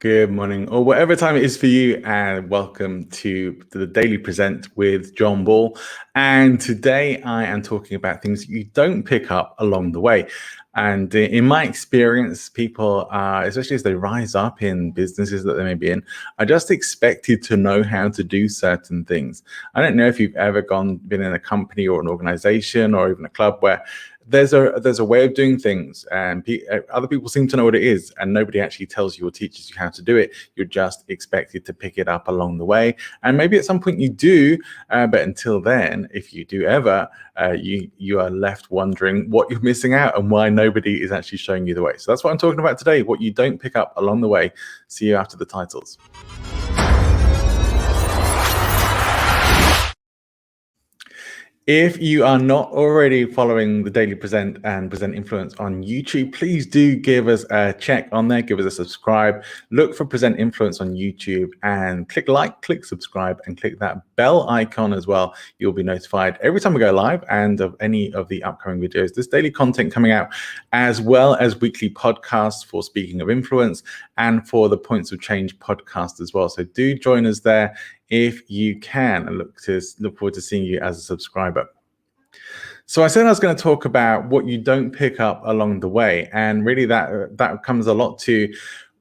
Good morning, or whatever time it is for you, and welcome to the Daily Present with John Ball. And today I am talking about things you don't pick up along the way. And in my experience, people, especially as they rise up in businesses that they may be in, are just expected to know how to do certain things. I don't know if you've ever been in a company or an organization or even a club where there's a way of doing things, and other people seem to know what it is, and nobody actually tells you or teaches you how to do it. You're just expected to pick it up along the way, and maybe at some point you do, but until then, if you do ever, you are left wondering what you're missing out and why nobody is actually showing you the way. So that's what I'm talking about today, what you don't pick up along the way. See you after the titles. If you are not already following the Daily Present and Present Influence on YouTube, please do give us a check on there, give us a subscribe, look for Present Influence on YouTube and click like, click subscribe, and click that bell icon as well. You'll be notified every time we go live and of any of the upcoming videos. There's daily content coming out, as well as weekly podcasts for Speaking of Influence and for the Points of Change podcast as well. So do join us there if you can, and look forward to seeing you as a subscriber. So I said I was going to talk about what you don't pick up along the way, and really that comes a lot to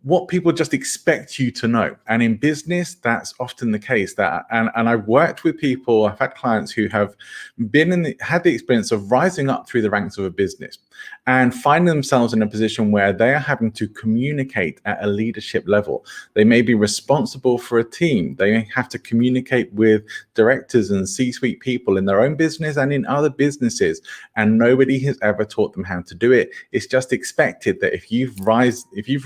what people just expect you to know. And in business, that's often the case. And I've worked with people, I've had clients who have had the experience of rising up through the ranks of a business and finding themselves in a position where they are having to communicate at a leadership level. They may be responsible for a team. They may have to communicate with directors and C-suite people in their own business and in other businesses, and nobody has ever taught them how to do it. It's just expected that if you've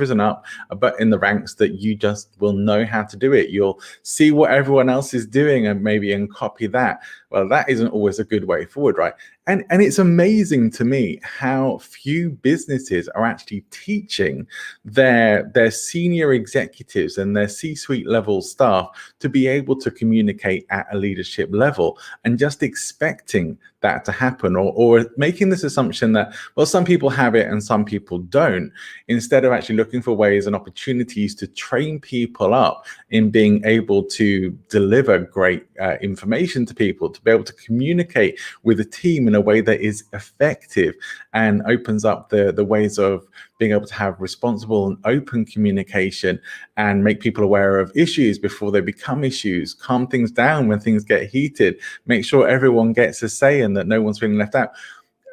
risen up but in the ranks, that you just will know how to do it. You'll see what everyone else is doing and copy that. Well, that isn't always a good way forward, right? And it's amazing to me how few businesses are actually teaching their senior executives and their C-suite level staff to be able to communicate at a leadership level, and just expecting that to happen, or making this assumption that, well, some people have it and some people don't, instead of actually looking for ways and opportunities to train people up in being able to deliver great information to people, to be able to communicate with a team in a way that is effective and opens up the ways of being able to have responsible and open communication and make people aware of issues before they become issues, calm things down when things get heated, make sure everyone gets a say and that no one's feeling left out.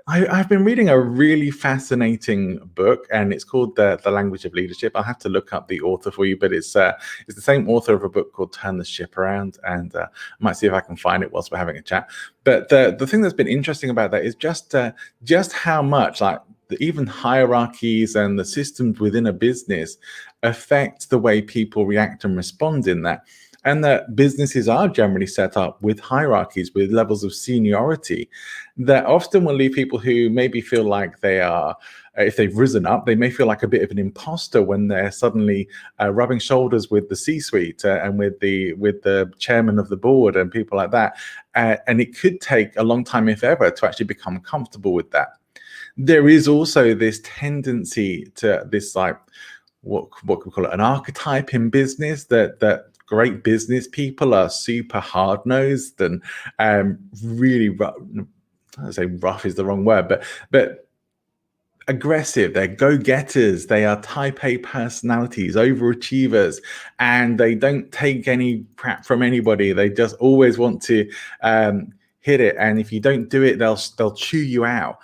I've been reading a really fascinating book, and it's called The Language of Leadership. I'll have to look up the author for you, but it's the same author of a book called Turn the Ship Around, and I might see if I can find it whilst we're having a chat. But the thing that's been interesting about that is just how much, like, even hierarchies and the systems within a business affect the way people react and respond in that. And that businesses are generally set up with hierarchies, with levels of seniority that often will leave people who maybe feel like they are, if they've risen up, they may feel like a bit of an imposter when they're suddenly rubbing shoulders with the C-suite and with the chairman of the board and people like that. And it could take a long time, if ever, to actually become comfortable with that. There is also this tendency to this, like, what can we call it, an archetype in business, that great business people are super hard-nosed and really rough. I say rough is the wrong word, but aggressive. They're go-getters. They are type A personalities, overachievers, and they don't take any crap from anybody. They just always want to hit it, and if you don't do it, they'll chew you out.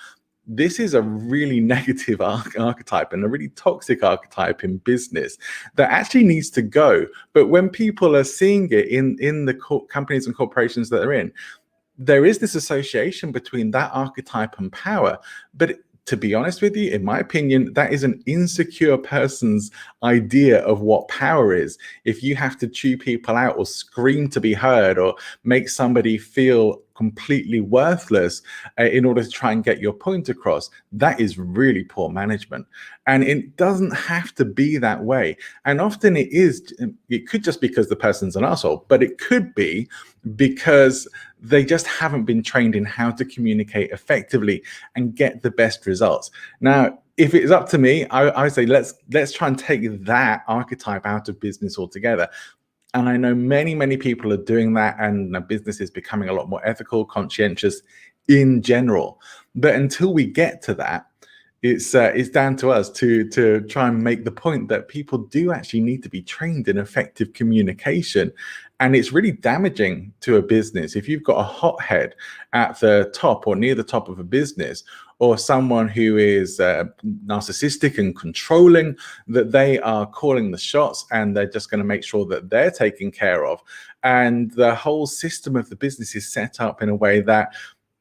This is a really negative archetype and a really toxic archetype in business that actually needs to go. But when people are seeing it in the companies and corporations that they're in, there is this association between that archetype and power. But to be honest with you, in my opinion, that is an insecure person's idea of what power is. If you have to chew people out or scream to be heard or make somebody feel completely worthless in order to try and get your point across, that is really poor management. And it doesn't have to be that way. And often it could just be because the person's an asshole, but it could be because they just haven't been trained in how to communicate effectively and get the best results. Now, if it's up to me, I would say let's try and take that archetype out of business altogether. And I know many people are doing that, and business is becoming a lot more ethical, conscientious in general. But until we get to that, it's down to us to try and make the point that people do actually need to be trained in effective communication. And it's really damaging to a business if you've got a hothead at the top or near the top of a business, or someone who is narcissistic and controlling, that they are calling the shots and they're just going to make sure that they're taken care of. And the whole system of the business is set up in a way that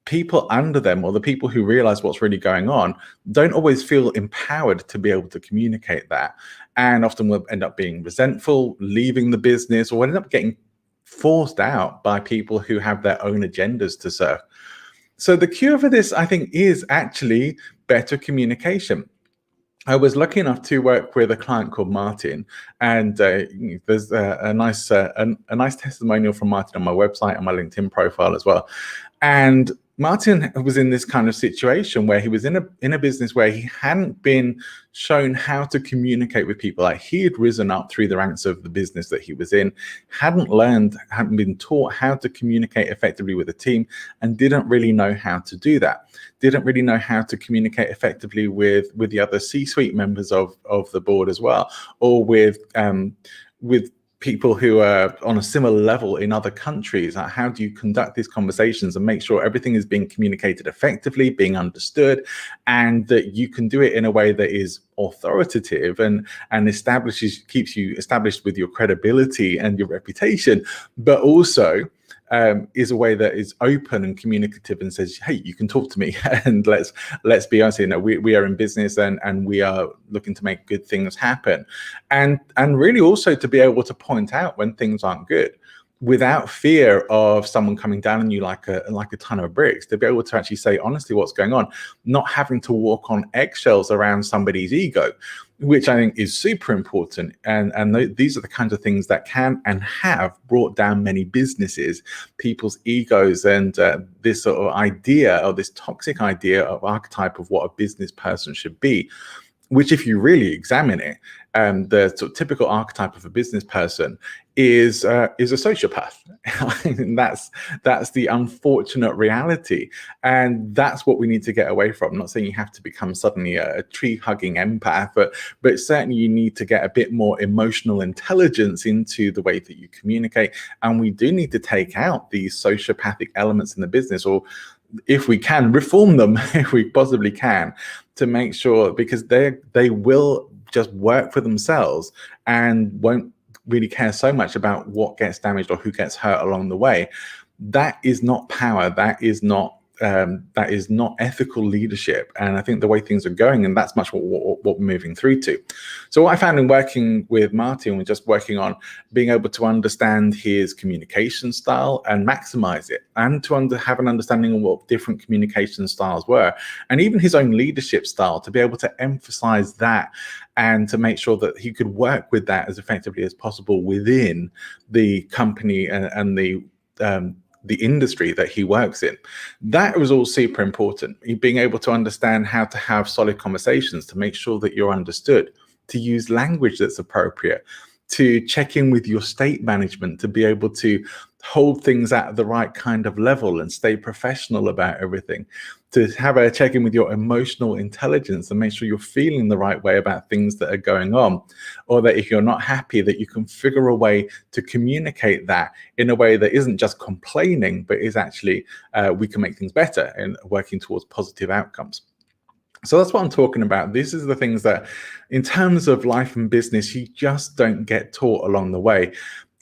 people under them, or the people who realize what's really going on, don't always feel empowered to be able to communicate that, and often will end up being resentful, leaving the business, or end up getting forced out by people who have their own agendas to serve. So the cure for this, I think, is actually better communication. I was lucky enough to work with a client called Martin, and there's a nice testimonial from Martin on my website and my LinkedIn profile as well. And Martin was in this kind of situation where he was in a business where he hadn't been shown how to communicate with people. Like, he had risen up through the ranks of the business that he was in, hadn't been taught how to communicate effectively with a team, and didn't really know how to do that. Didn't really know how to communicate effectively with the other C-suite members of the board as well, or with people who are on a similar level in other countries. Like, how do you conduct these conversations and make sure everything is being communicated effectively, being understood, and that you can do it in a way that is authoritative and keeps you established with your credibility and your reputation, but also is a way that is open and communicative and says, hey, you can talk to me, and let's be honest, we are in business, and we are looking to make good things happen, and really also to be able to point out when things aren't good without fear of someone coming down on you like a ton of bricks, to be able to actually say honestly what's going on, not having to walk on eggshells around somebody's ego, which I think is super important. And these are the kinds of things that can and have brought down many businesses, people's egos, and this sort of idea, or this toxic idea of archetype of what a business person should be, which, if you really examine it, the sort of typical archetype of a business person is a sociopath. And that's the unfortunate reality, and that's what we need to get away from. I'm not saying you have to become suddenly a tree-hugging empath, but certainly you need to get a bit more emotional intelligence into the way that you communicate, and we do need to take out these sociopathic elements in the business, or if we can, reform them if we possibly can, to make sure, because they will just work for themselves and won't really care so much about what gets damaged or who gets hurt along the way. That is not power. That is not ethical leadership. And I think the way things are going, and that's much what we're moving through to. So what I found in working with Martin was just working on being able to understand his communication style and maximize it, and to have an understanding of what different communication styles were, and even his own leadership style, to be able to emphasize that and to make sure that he could work with that as effectively as possible within the company and the industry that he works in. That was all super important. Being able to understand how to have solid conversations, to make sure that you're understood, to use language that's appropriate, to check in with your state management, to be able to hold things at the right kind of level and stay professional about everything, to have a check in with your emotional intelligence and make sure you're feeling the right way about things that are going on, or that if you're not happy, that you can figure a way to communicate that in a way that isn't just complaining, but is actually we can make things better and working towards positive outcomes. So that's what I'm talking about. These are the things that, in terms of life and business, you just don't get taught along the way.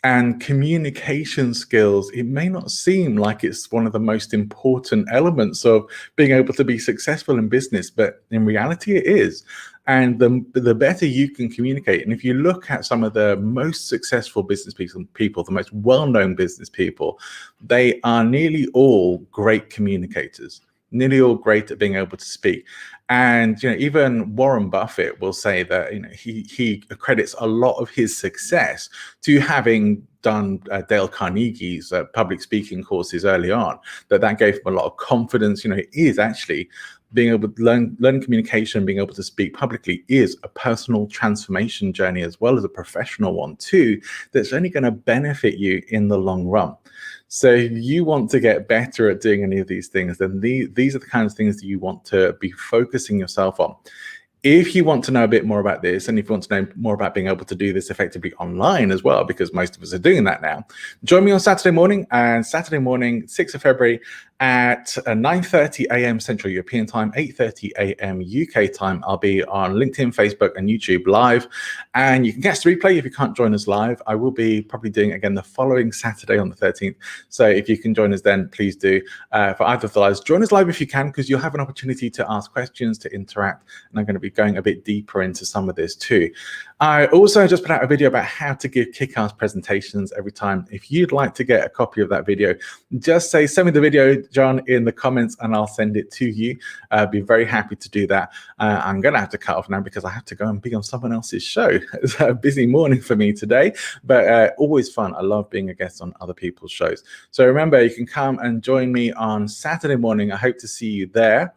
And communication skills, it may not seem like it's one of the most important elements of being able to be successful in business, but in reality it is. And the better you can communicate, and if you look at some of the most successful business people, the most well-known business people, they are nearly all great communicators. nearly all great at being able to speak. And even Warren Buffett will say that he accredits a lot of his success to having done Dale Carnegie's public speaking courses early on. That gave him a lot of confidence. It is actually being able to learn communication, being able to speak publicly is a personal transformation journey as well as a professional one too, that's only going to benefit you in the long run. So if you want to get better at doing any of these things, then these are the kinds of things that you want to be focusing yourself on. If you want to know a bit more about this, and if you want to know more about being able to do this effectively online as well, because most of us are doing that now, join me on Saturday morning, 6th of February at 9:30 a.m. Central European Time, 8:30 a.m. UK time. I'll be on LinkedIn, Facebook, and YouTube live. And you can catch the replay if you can't join us live. I will be probably doing it again the following Saturday on the 13th. So if you can join us then, please do. For either of the lives, join us live if you can, because you'll have an opportunity to ask questions, to interact, and I'm going to be going a bit deeper into some of this too. I also just put out a video about how to give kick-ass presentations every time. If you'd like to get a copy of that video, just say, send me the video, John, in the comments, and I'll send it to you. I'd be very happy to do that. I'm going to have to cut off now because I have to go and be on someone else's show. It's a busy morning for me today, but always fun. I love being a guest on other people's shows. So remember, you can come and join me on Saturday morning. I hope to see you there.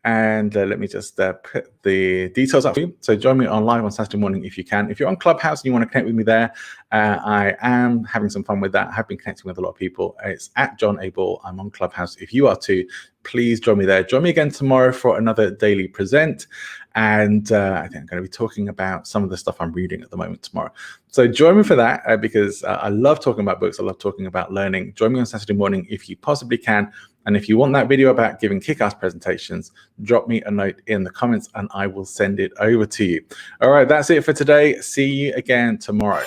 And let me just put the details up for you. So join me on live on Saturday morning if you can. If you're on Clubhouse and you want to connect with me there, I am having some fun with that. I have been connecting with a lot of people. It's at John A. Ball. I'm on Clubhouse. If you are too, please join me there. Join me again tomorrow for another Daily Present. And I think I'm going to be talking about some of the stuff I'm reading at the moment tomorrow. So join me for that because I love talking about books. I love talking about learning. Join me on Saturday morning if you possibly can. And if you want that video about giving kick-ass presentations, drop me a note in the comments and I will send it over to you. All right, that's it for today. See you again tomorrow.